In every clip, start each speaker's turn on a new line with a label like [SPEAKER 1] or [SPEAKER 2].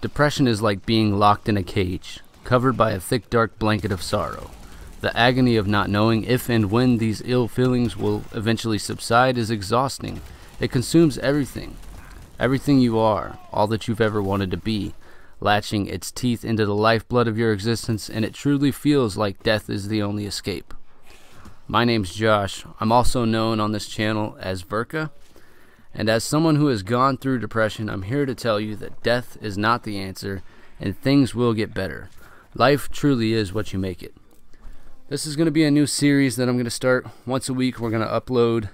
[SPEAKER 1] Depression is like being locked in a cage, covered by a thick dark blanket of sorrow. The agony of not knowing if and when these ill feelings will eventually subside is exhausting. It consumes everything. Everything you are, all that you've ever wanted to be, latching its teeth into the lifeblood of your existence, and it truly feels like death is the only escape. My name's Josh. I'm also known on this channel as Verrkah, and as someone who has gone through depression, I'm here to tell you that death is not the answer, and things will get better. Life truly is what you make it. This is going to be a new series that I'm going to start once a week. We're going to upload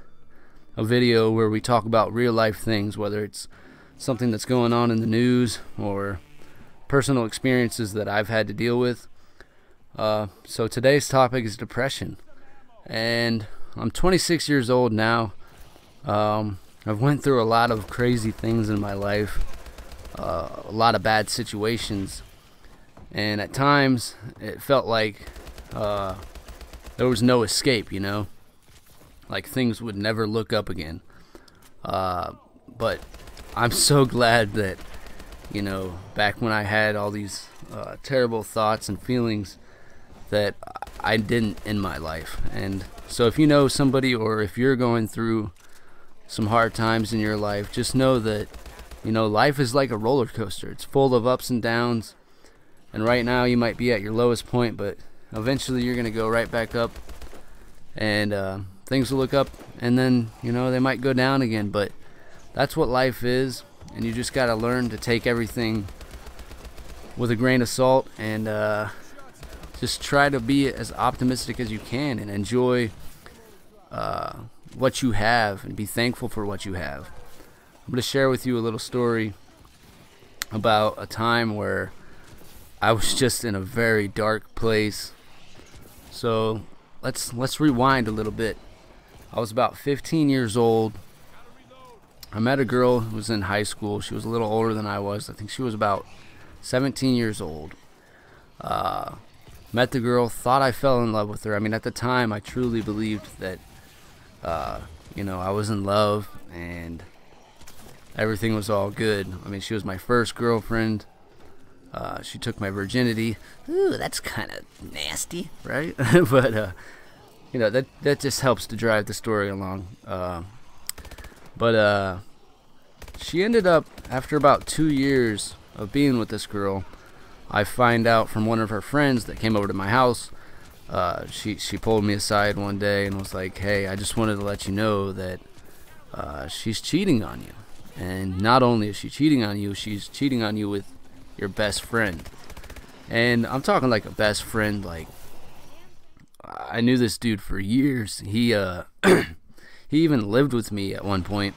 [SPEAKER 1] a video where we talk about real life things, whether it's something that's going on in the news or personal experiences that I've had to deal with. So today's topic is depression, and I'm 26 years old now. I've went through a lot of crazy things in my life, a lot of bad situations, and at times it felt like there was no escape, like things would never look up again. But I'm so glad that, back when I had all these terrible thoughts and feelings, that I didn't in my life. And so if you know somebody, or if you're going through some hard times in your life, just know that, life is like a roller coaster. It's full of ups and downs, and right now you might be at your lowest point, but eventually you're going to go right back up, and things will look up, and then, they might go down again. But that's what life is, and you just got to learn to take everything with a grain of salt, and just try to be as optimistic as you can, and enjoy what you have, and be thankful for what you have. I'm going to share with you a little story about a time where I was just in a very dark place. So let's rewind a little bit. I was about 15 years old. I met a girl who was in high school. She was a little older than I was. I think she was about 17 years old. Met the girl, thought I fell in love with her. I mean, at the time, I truly believed that I was in love and everything was all good. I mean, she was my first girlfriend. She took my virginity. Ooh, that's kind of nasty, right? But that just helps to drive the story along. But she ended up, after about 2 years of being with this girl, I find out from one of her friends that came over to my house. She pulled me aside one day and was like, "Hey, I just wanted to let you know that she's cheating on you. And not only is she cheating on you, she's cheating on you with your best friend." And I'm talking like a best friend. Like, I knew this dude for years. He he even lived with me at one point.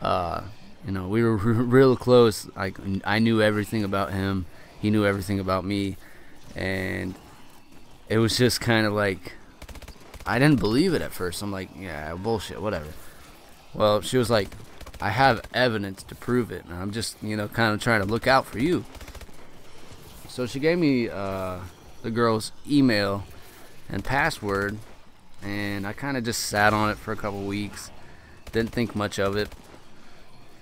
[SPEAKER 1] We were real close. I knew everything about him. He knew everything about me. And it was just kind of like, I didn't believe it at first. I'm like, yeah, bullshit, whatever. Well, she was like, "I have evidence to prove it, and I'm just, kind of trying to look out for you." So she gave me the girl's email and password, and I kind of just sat on it for a couple weeks. Didn't think much of it.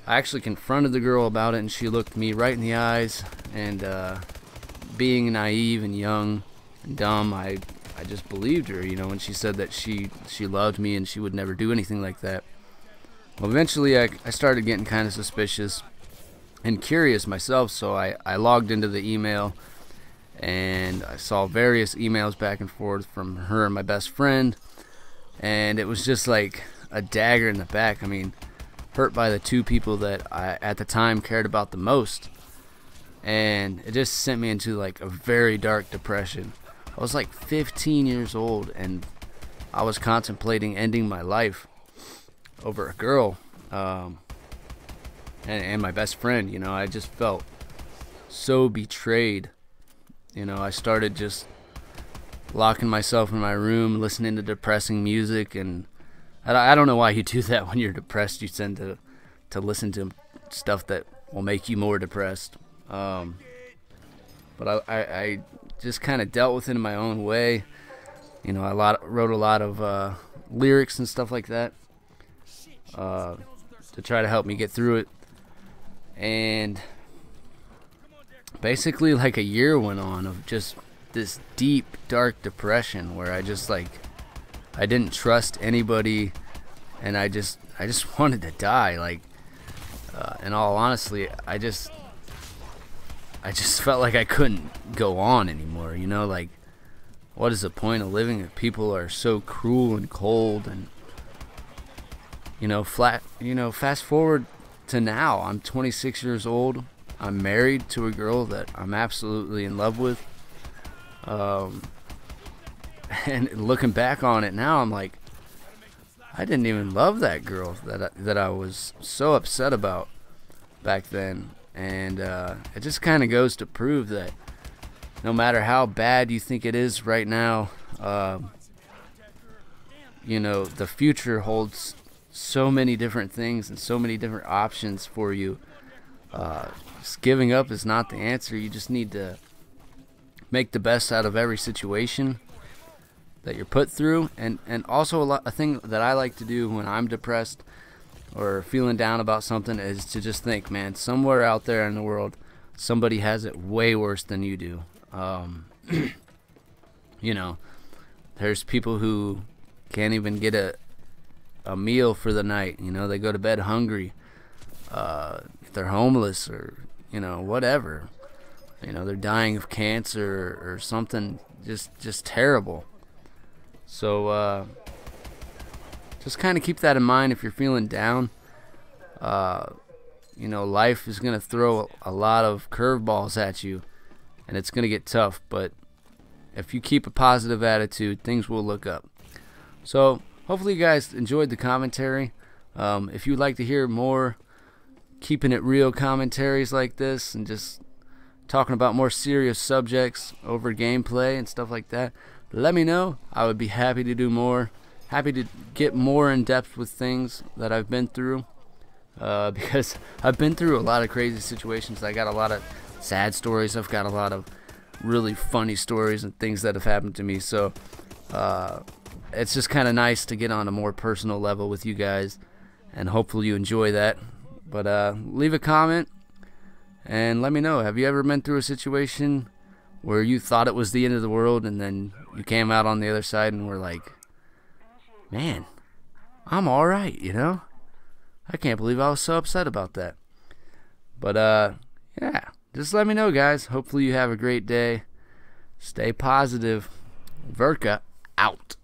[SPEAKER 1] I actually confronted the girl about it, and she looked me right in the eyes, and being naive and young and dumb, I just believed her, when she said that she loved me and she would never do anything like that. Well, eventually I started getting kind of suspicious and curious myself, so I logged into the email, and I saw various emails back and forth from her and my best friend, and it was just like a dagger in the back. I mean, hurt by the two people that I at the time cared about the most, and it just sent me into like a very dark depression. I was like 15 years old, and I was contemplating ending my life over a girl, and my best friend. I just felt so betrayed. I started just locking myself in my room, listening to depressing music, and I don't know why you do that when you're depressed. You tend to listen to stuff that will make you more depressed. But I just kind of dealt with it in my own way. I wrote a lot of lyrics and stuff like that to try to help me get through it. And basically like a year went on of just this deep, dark depression where I just like, I didn't trust anybody, and I just wanted to die. Like, in all honesty, I just felt like I couldn't go on anymore. You know, like, what is the point of living if people are so cruel and cold? And fast forward to now, I'm 26 years old. I'm married to a girl that I'm absolutely in love with. And looking back on it now, I'm like, I didn't even love that girl that I was so upset about back then. And it just kind of goes to prove that no matter how bad you think it is right now, the future holds so many different things and so many different options for you. Just giving up is not the answer. You just need to make the best out of every situation that you're put through. And also a thing that I like to do when I'm depressed or feeling down about something is to just think, man, somewhere out there in the world somebody has it way worse than you do. There's people who can't even get a meal for the night. They go to bed hungry. They're homeless, or whatever. They're dying of cancer or something just terrible. So just kind of keep that in mind if you're feeling down. Life is going to throw a lot of curveballs at you, and it's going to get tough. But if you keep a positive attitude, things will look up. So hopefully you guys enjoyed the commentary. If you'd like to hear more keeping it real commentaries like this and just talking about more serious subjects over gameplay and stuff like that, let me know. I would be happy to do more. Happy to get more in depth with things that I've been through, because I've been through a lot of crazy situations. I got a lot of sad stories. I've got a lot of really funny stories and things that have happened to me. So it's just kind of nice to get on a more personal level with you guys, and hopefully you enjoy that. But leave a comment and let me know. Have you ever been through a situation where you thought it was the end of the world, and then you came out on the other side and were like, man, I'm alright, I can't believe I was so upset about that. But yeah, just let me know, guys. Hopefully you have a great day. Stay positive. Verrkah out.